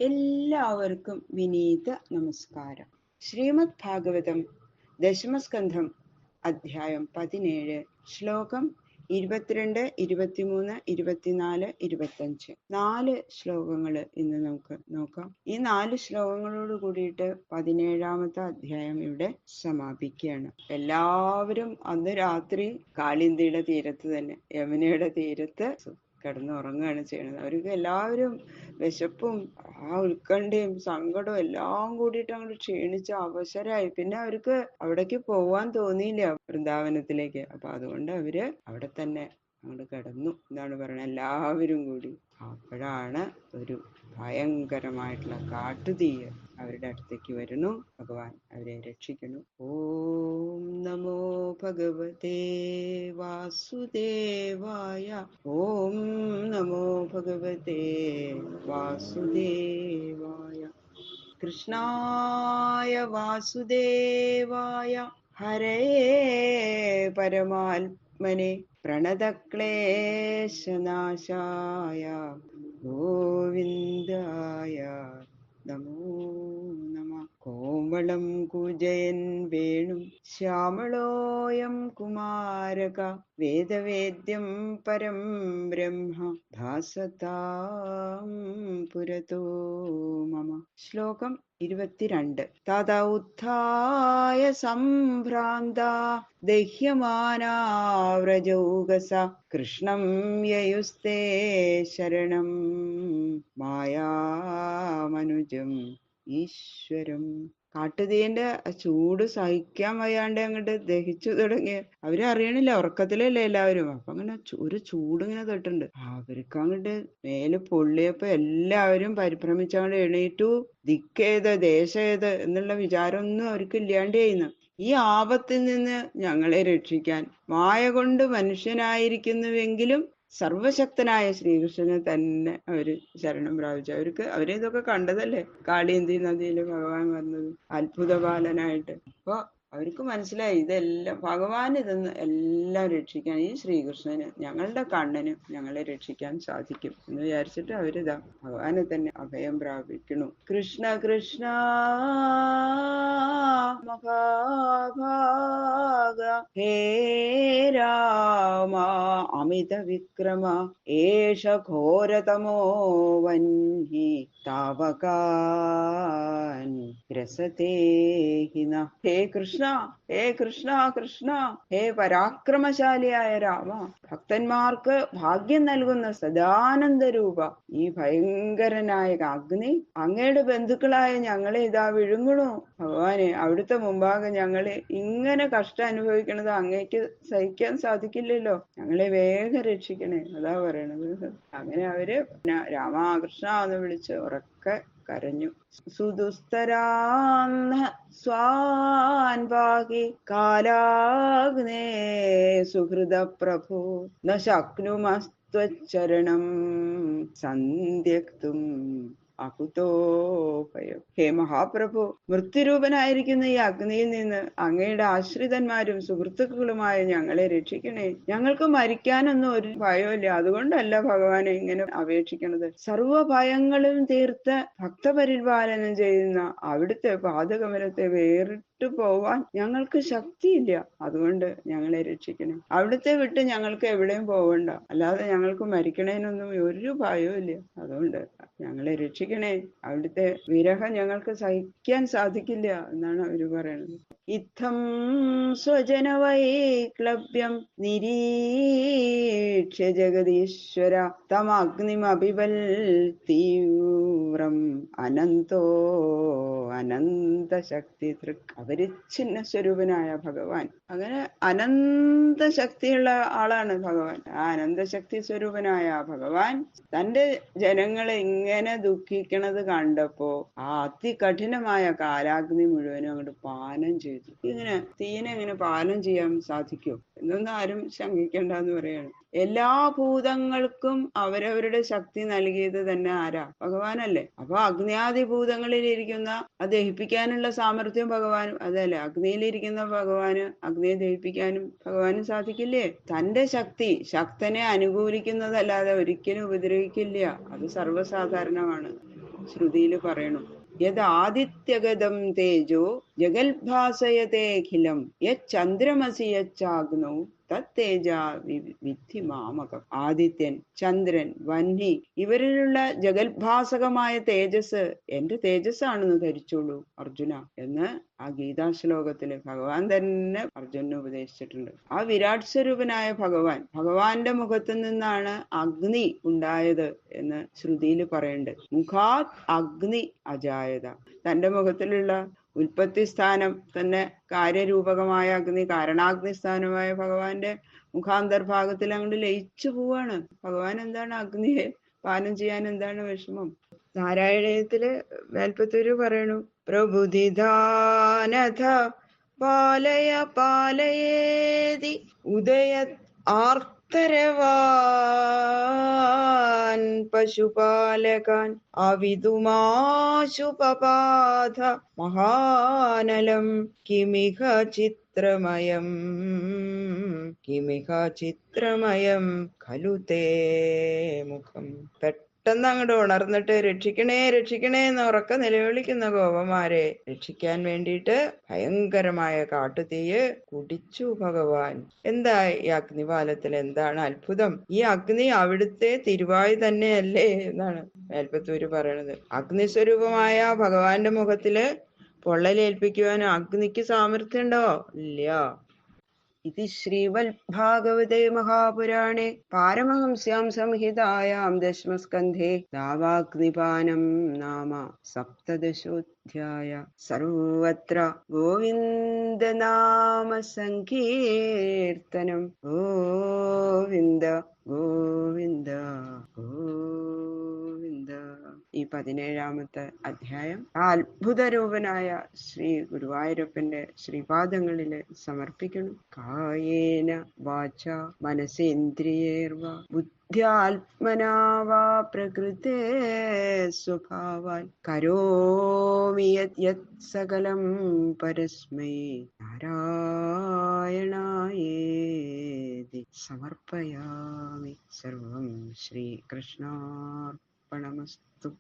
എല്ലാവർക്കും വിനീത നമസ്കാരം. ശ്രീമദ് ഭാഗവതം ദശമസ്കന്ധം അധ്യായം 17 ശ്ലോകം 22, 23, 24, 25 4 ശ്ലോകങ്ങൾ ഇന്ന് നമുക്ക് നോക്കാം. ഈ 4 ശ്ലോകങ്ങളോട് കൂടിയിട്ട് 17ാമത്തെ അധ്യായം ഇവിടെ സമാപിക്കുകയാണ്. എല്ലാവരും അന്ന് രാത്രി കാളിന്ദിയുടെ തീരത്ത് തന്നെ, യമുനയുടെ തീരത്ത് കിടന്നുറങ്ങുകയാണ് ചെയ്യുന്നത്. അവർക്ക് എല്ലാവരും വിശപ്പും ആ ഉത്കണ്ഠയും സങ്കടവും എല്ലാം കൂടിയിട്ട് അങ്ങോട്ട് ക്ഷീണിച്ച് അവശരായി. പിന്നെ അവർക്ക് അവിടേക്ക് പോവാൻ തോന്നിയില്ല, വൃന്ദാവനത്തിലേക്ക്. അപ്പൊ അതുകൊണ്ട് അവര് അവിടെ തന്നെ അങ്ങോട്ട് കിടന്നു. എന്താണ് പറയണത്, എല്ലാവരും കൂടി. അപ്പോഴാണ് ഒരു ഭയങ്കരമായിട്ടുള്ള കാട്ടുതീയ് അവരുടെ അടുത്തേക്ക് വരുന്നു. ഭഗവാൻ അവരെ രക്ഷിക്കുന്നു. ഓം നമോ ഭഗവതേ വാസുദേവായ. ഓം നമോ ഭഗവതേ വാസുദേവായ. കൃഷ്ണായ വാസുദേവായ ഹരേ പരമാത്മനെ പ്രണതക്ലേശനാശായ ഗോവിന്ദായ നമോ നമഃ. കോമളം കുജയൻ വേണും ശ്യാമളോയം കുമാരക വേദവേദ്യം പരം ബ്രഹ്മ ഭാസതാം പുരതോ മമ. ശ്ലോകം 22. തത ഉത്ഥായ സംഭ്രാന്ത ദഹ്യമാനാവ്രജൗകസ കൃഷ്ണം യയുസ്തേ ശരണം മായാമനുജം ഈശ്വരം. കാട്ടുതീന്റെ ചൂട് സഹിക്കാൻ വയ്യാണ്ട് അങ്ങോട്ട് ദഹിച്ചു തുടങ്ങി. അവരറിയണില്ല, ഉറക്കത്തിലല്ലേ എല്ലാവരും. അപ്പൊ അങ്ങനെ ഒരു ചൂട് ഇങ്ങനെ തൊട്ടുണ്ട്. അവർക്ക് അങ്ങോട്ട് മേല് പൊള്ളിയപ്പോ എല്ലാവരും പരിഭ്രമിച്ചങ്ങോട്ട് എണീറ്റു. ദിക്കേത് ദേശേത് എന്നുള്ള വിചാരമൊന്നും അവർക്ക് ഇല്ലാണ്ട് ചെയ്യുന്നു. ഈ ആപത്തിൽ നിന്ന് ഞങ്ങളെ രക്ഷിക്കാൻ മായ കൊണ്ട് മനുഷ്യനായിരിക്കുന്നുവെങ്കിലും സർവശക്തനായ ശ്രീകൃഷ്ണനെ തന്നെ അവര് ശരണം പ്രാപിച്ചു. അവരിതൊക്കെ കണ്ടതല്ലേ, കാളിന്തി നദിയിൽ ഭഗവാൻ വന്നത് അത്ഭുതപാലനായിട്ട്. അപ്പൊ അവർക്ക് മനസ്സിലായി ഇതെല്ലാം ഭഗവാൻ ഇതെന്ന് എല്ലാം രക്ഷിക്കാൻ, ഈ ശ്രീകൃഷ്ണന് ഞങ്ങളുടെ കണ്ണന് ഞങ്ങളെ രക്ഷിക്കാൻ സാധിക്കും എന്ന് വിചാരിച്ചിട്ട് അവരിതാ ഭഗവാനെ തന്നെ അഭയം പ്രാപിക്കണു. കൃഷ്ണ കൃഷ്ണ മഹാഭാഗ ഹേ രാമ അമിത വിക്രമ ഏഷ ഘോരതമോ വന്ഹി താവകാൻ ഗ്രസതേ ഹിന. ഹേ കൃഷ്ണ, ഹേ കൃഷ്ണ കൃഷ്ണ, ഹേ പരാക്രമശാലിയായ രാമ, ഭക്തന്മാർക്ക് ഭാഗ്യം നൽകുന്ന സദാനന്ദ രൂപ, ഈ ഭയങ്കരനായ അഗ്നി അങ്ങയുടെ ബന്ധുക്കളായ ഞങ്ങളെ ഇതാ വിഴുങ്ങണു. ഭഗവാനെ, അവിടുത്തെ മുമ്പാകെ ഞങ്ങളെ ഇങ്ങനെ കഷ്ടം അനുഭവിക്കണത് അങ്ങേക്ക് സഹിക്കാൻ സാധിക്കില്ലല്ലോ. ഞങ്ങളെ വേഗം രക്ഷിക്കണേ, അതാ പറയണത്. അങ്ങനെ അവര് രാമകൃഷ്ണ എന്ന് വിളിച്ച് ഉറക്കെ കരഞ്ഞു. സുദുസ്തരാന്ന സ്വാൻ പാഹി കാലാഗ്നേ സുഹൃദ പ്രഭു ന ശക്നുമസ്ത്വച്ചരണം സന്ധ്യക്തും അകുതോഭയം. ഹേ മഹാപ്രഭു, മൃത്യുരൂപനായിരിക്കുന്ന ഈ അഗ്നിയിൽ നിന്ന് അങ്ങയുടെ ആശ്രിതന്മാരും സുഹൃത്തുക്കളുമായ ഞങ്ങളെ രക്ഷിക്കണേ. ഞങ്ങൾക്ക് മരിക്കാനൊന്നും ഒരു ഭയമില്ല, അതുകൊണ്ടല്ല ഭഗവാനെ ഇങ്ങനെ അപേക്ഷിക്കണത്. സർവ ഭയങ്ങളും തീർത്ത് ഭക്തപരിപാലനം ചെയ്യുന്ന അവിടുത്തെ പാദകമലത്തെ വേറിട്ട് പോവാൻ ഞങ്ങൾക്ക് ശക്തിയില്ല, അതുകൊണ്ട് ഞങ്ങളെ രക്ഷിക്കണേ. അവിടുത്തെ വിട്ട് ഞങ്ങൾക്ക് എവിടെയും പോവണ്ട, അല്ലാതെ ഞങ്ങൾക്ക് മരിക്കണേനൊന്നും ഒരു ഭയവും ഇല്ല, അതുകൊണ്ട് ഞങ്ങളെ രക്ഷിക്കണേ. അവിടുത്തെ വിരഹം ഞങ്ങൾക്ക് സഹിക്കാൻ സാധിക്കില്ല എന്നാണ് അവര് പറയണത്. ഇത്തം സ്വജനവൈക്ലഭ്യം നിരീക്ഷ്യ ജഗദീശ്വര തമഗ്നിമഭിബൽ തീവ്രം അനന്തോ അനന്തശക്തി തൃക്. അപരിച്ഛിന്ന സ്വരൂപനായ ഭഗവാൻ, അങ്ങനെ അനന്ത ശക്തിയുള്ള ആളാണ് ഭഗവാൻ. ആ അനന്തശക്തി സ്വരൂപനായ ഭഗവാൻ തന്റെ ജനങ്ങളെ ഇങ്ങനെ ദുഃഖിക്കണത് കണ്ടപ്പോ ആ അതികഠിനമായ കാലാഗ്നി മുഴുവനും അങ്ങോട്ട് പാനം ചെയ്തു. ഇങ്ങനെ തീനെ എങ്ങനെ പാനം ചെയ്യാൻ സാധിക്കും എന്നൊന്നും ആരും ശങ്കിക്കണ്ടെന്ന് പറയാണ്. എല്ലാ ഭൂതങ്ങൾക്കും അവരവരുടെ ശക്തി നൽകിയത് തന്നെ ആരാ? ഭഗവാനല്ലേ. അപ്പൊ അഗ്നിയാദി ഭൂതങ്ങളിൽ ഇരിക്കുന്ന അത് ദഹിപ്പിക്കാനുള്ള സാമർഥ്യം ഭഗവാനും അതല്ലേ. അഗ്നിയിലിരിക്കുന്ന ഭഗവാന് അഗ്നിയെ ദഹിപ്പിക്കാനും ഭഗവാനും സാധിക്കില്ലേ? തന്റെ ശക്തി ശക്തനെ അനുകൂലിക്കുന്നതല്ലാതെ ഒരിക്കലും ഉപദ്രവിക്കില്ല, അത് സർവ്വസാധാരണമാണ്. ശ്രുതിയിൽ പറയണു. യദാദിത്യഗതം തേജോ ജഗൽഭാസയതേഖിലം യന്ദ്രമസി യച്ചാഗ്നൗ തത്തേജ വിദ്ധി മാമകം. ആദിത്യൻ, ചന്ദ്രൻ, വഹ്നി ഇവരിലുള്ള ജഗൽഭാസകമായ തേജസ് എന്റെ തേജസ്സാണെന്ന് ധരിച്ചോളൂ അർജുന എന്ന് ആ ഗീതാശ്ലോകത്തില് ഭഗവാൻ തന്നെ അർജുനന് ഉപദേശിച്ചിട്ടുണ്ട്. ആ വിരാട് സ്വരൂപനായ ഭഗവാന്റെ മുഖത്തു നിന്നാണ് അഗ്നി ഉണ്ടായത് എന്ന് ശ്രുതിയിൽ പറയുന്നുണ്ട്. മുഖാത് അഗ്നി അജായത. തന്റെ മുഖത്തിലുള്ള ഉൽപ്പത്തി സ്ഥാനം തന്നെ കാര്യരൂപകമായ അഗ്നി, കാരണാഗ്നി സ്ഥാനമായ ഭഗവാന്റെ മുഖാന്തർഭാഗത്തിൽ അങ്ങോട്ട് ലയിച്ചു പോവാണ്. ഭഗവാൻ എന്താണ് അഗ്നിയെ പാനം ചെയ്യാൻ എന്താണ് വിഷമം? നാരായണീയത്തില് മേൽപ്പത്തൂര് പറയണു, പ്രബുദ്ധിദാനഥ പാലയ പാലയേതി ഉദയ ആർത്തരവാൻ പശുപാലകാൻ അവിതുമാശുപപാധ മഹാനലം കിമിഹ ചിത്രമയം ഖലു തേ മുഖം. പെട്ടെന്ന് അങ്ങോട്ട് ഉണർന്നിട്ട് രക്ഷിക്കണേ രക്ഷിക്കണേ എന്ന് ഉറക്ക നിലവിളിക്കുന്ന ഗോപന്മാരെ രക്ഷിക്കാൻ വേണ്ടിയിട്ട് ഭയങ്കരമായ കാട്ടുതീയ് കുടിച്ചു ഭഗവാൻ. എന്താ ഈ അഗ്നിപാലത്തിൽ എന്താണ് അത്ഭുതം? ഈ അഗ്നി അവിടുത്തെ തിരുവായ് തന്നെയല്ലേ എന്നാണ് മേൽപ്പത്തൂര് പറയണത്. അഗ്നിസ്വരൂപമായ ഭഗവാന്റെ മുഖത്തില് പൊള്ളലേൽപ്പിക്കുവാൻ അഗ്നിക്ക് സാമർഥ്യം ഉണ്ടോ? ഇല്ല. ഇതി ശ്രീമദ്ഭാഗവതേ മഹാപുരാണേ പാരമഹംസ്യാം സംഹിതായാം ദശമസ്കന്ധേ ദാവാഗ്നിപാനം നാമ സപ്തദശോധ്യായ. സർവത്ര ഗോവിന്ദനാമ സങ്കീർത്തനം. ഗോവിന്ദ ഗോവിന്ദ ഗോവിന്ദ. ഈ 17ാമത്തെ അധ്യായം ആ അത്ഭുതരൂപനായ ശ്രീ ഗുരുവായൂരപ്പന്റെ ശ്രീപാദങ്ങളില് സമർപ്പിക്കണം. കായേന വാച മനസേന്ദ്രിയേർവാ ബുദ്ധ്യാത്മനാ വാ പ്രകൃതേ സ്വഭാവാൻ കരോമി യത് സകലം പരസ്മൈ നാരായണായേതി സമർപ്പയാമി. സർവം ശ്രീകൃഷ്ണാർപ്പണമസ്തു.